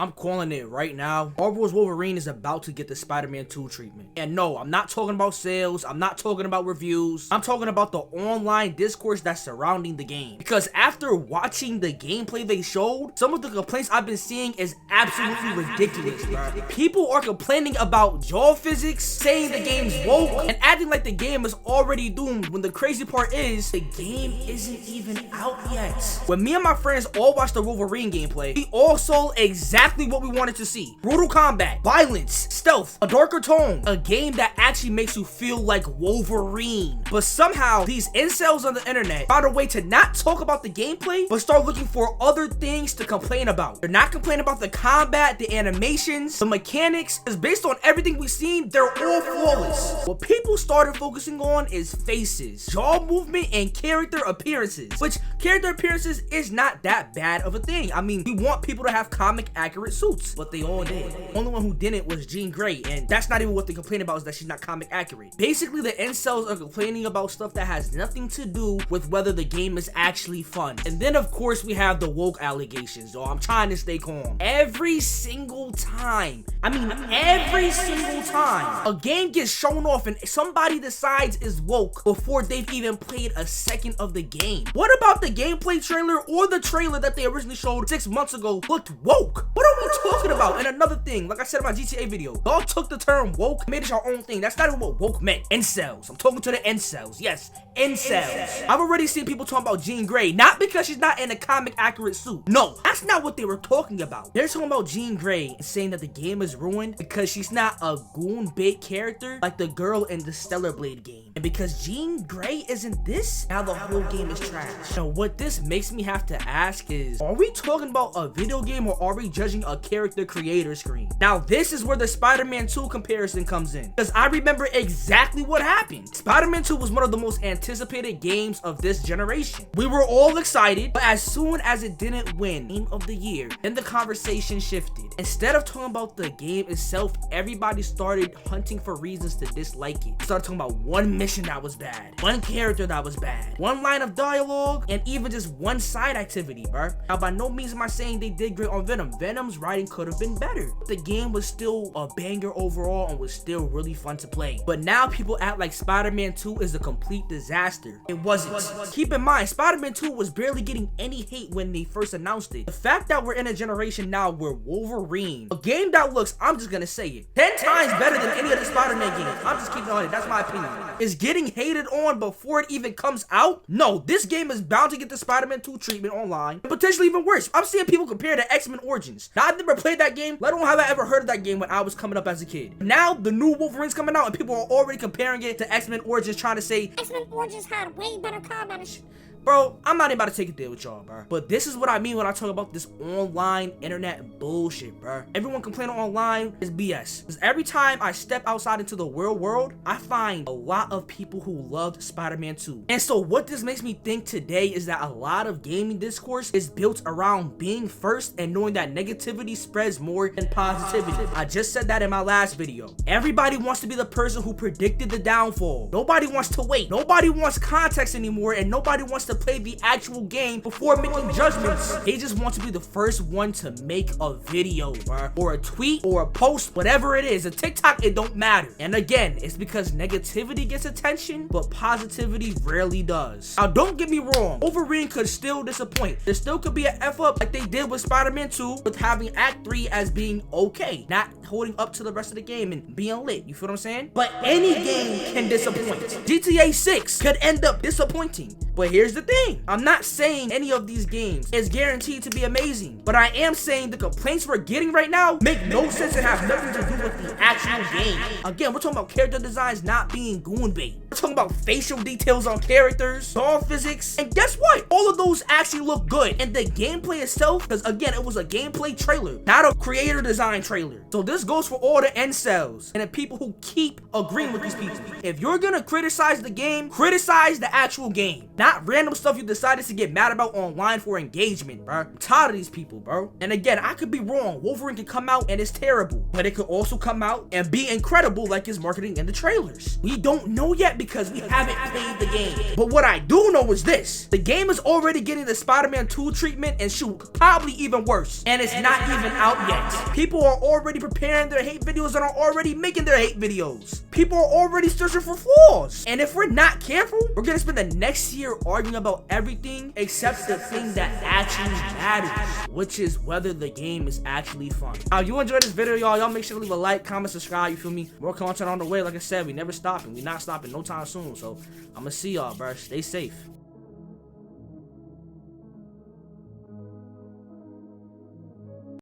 I'm calling it right now. Marvel's Wolverine is about to get the Spider-Man 2 treatment. And no, I'm not talking about sales. I'm not talking about reviews. I'm talking about the online discourse that's surrounding the game. Because after watching the gameplay they showed, some of the complaints I've been seeing is absolutely ridiculous, bro. People are complaining about jaw physics, saying the game's woke, and acting like the game is already doomed, when the crazy part is, the game isn't even out yet. When me and my friends all watched the Wolverine gameplay, we all saw exactly what we wanted to see. Brutal combat, violence, stealth, a darker tone, a game that actually makes you feel like Wolverine. But somehow, these incels on the internet found a way to not talk about the gameplay, but start looking for other things to complain about. They're not complaining about the combat, the animations, the mechanics, because based on everything we've seen, they're all flawless. What people started focusing on is faces, jaw movement, and character appearances, which character appearances is not that bad of a thing. I mean, we want people to have comic accurate suits, but they all did. The only one who didn't was Jean Grey, and that's not even what they complain about, is that she's not comic accurate. Basically, the incels are complaining about stuff that has nothing to do with whether the game is actually fun. And then of course we have the woke allegations. So I'm trying to stay calm. Every single time, every single time a game gets shown off and somebody decides is woke before they've even played a second of the game. What about the gameplay trailer or the trailer that they originally showed 6 months ago looked woke? What are we talking about? And another thing, like I said in my GTA video, y'all took the term woke, made it your own thing. That's not even what woke meant. Incels. I'm talking to the incels. Yes, incels. I've already seen people talking about Jean Grey, not because she's not in a comic accurate suit. No, that's not what they were talking about. They're talking about Jean Grey and saying that the game is ruined because she's not a goon bait character like the girl in the Stellar Blade game. And because Jean Grey isn't this, now the whole game is trash. Now what this makes me have to ask is, are we talking about a video game or are we judging a character creator screen? Now this is where the Spider-Man 2 comparison comes in, because I remember exactly what happened. Spider-Man 2 was one of the most anticipated games of this generation. We were all excited, but as soon as it didn't win Game of the Year, then the conversation shifted. Instead of talking about the game itself, everybody started hunting for reasons to dislike it. Started talking about one mission that was bad, one character that was bad, one line of dialogue, and even just one side activity, bro. Now by no means am I saying they did great on Venom. Venom's writing could have been better. The game was still a banger overall and was still really fun to play. But now people act like Spider-Man 2 is a complete disaster. It wasn't. Keep in mind, Spider-Man 2 was barely getting any hate when they first announced it. The fact that we're in a generation now where Wolverine, a game that looks, I'm just gonna say it, 10 times better than any of the Spider-Man games, I'm just keeping on it, that's my opinion, is getting hated on before it even comes out. No, this game is bound to get the Spider-Man 2 treatment online, and potentially even worse. I'm seeing people compare to X-Men Origins. Now, I've never played that game, let alone have I ever heard of that game when I was coming up as a kid. Now, the new Wolverine's coming out, and people are already comparing it to X-Men Origins, trying to say, X-Men Origins had way better combat and shit. Bro, I'm not even about to take a deal with y'all, bro. But this is what I mean when I talk about this online internet bullshit, bro. Everyone complaining online is BS. Because every time I step outside into the real world, I find a lot of people who loved Spider-Man 2. And so what this makes me think today is that a lot of gaming discourse is built around being first and knowing that negativity spreads more than positivity. I just said that in my last video. Everybody wants to be the person who predicted the downfall. Nobody wants to wait. Nobody wants context anymore, and nobody wants to play the actual game before making judgments. They just want to be the first one to make a video, bro, or a tweet or a post, whatever it is, a TikTok, it don't matter. And again, it's because negativity gets attention, but positivity rarely does. Now don't get me wrong, Wolverine could still disappoint. There still could be an F up like they did with Spider-Man 2, with having Act 3 as being okay, not holding up to the rest of the game and being lit, you feel what I'm saying? But any game can disappoint. GTA 6 could end up disappointing. But here's the thing, I'm not saying any of these games is guaranteed to be amazing, but I am saying the complaints we're getting right now make no sense and have nothing to do with the actual game. Again, we're talking about character designs not being goon bait. We're talking about facial details on characters, jaw physics, and guess what? All of those actually look good. And the gameplay itself, because again, it was a gameplay trailer, not a creator design trailer. So this just goes for all the incels and the people who keep agreeing with these people. If you're gonna criticize the game, criticize the actual game, not random stuff you decided to get mad about online for engagement, bro. I'm tired of these people, bro. And again, I could be wrong. Wolverine could come out and it's terrible, but it could also come out and be incredible like his marketing in the trailers. We don't know yet because we haven't played the game. But what I do know is this: the game is already getting the Spider-Man 2 treatment, and shoot, probably even worse. And it's not even out yet. People are already preparing their hate videos and are already making their hate videos. People are already searching for flaws. And if we're not careful, we're gonna spend the next year arguing about everything except the thing that actually matters, which is whether the game is actually fun. Now, if you enjoyed this video, y'all make sure to leave a like, comment, subscribe, you feel me? More content on the way. Like I said, we never stopping. We not stopping no time soon. So I'm gonna see y'all, bro. Stay safe.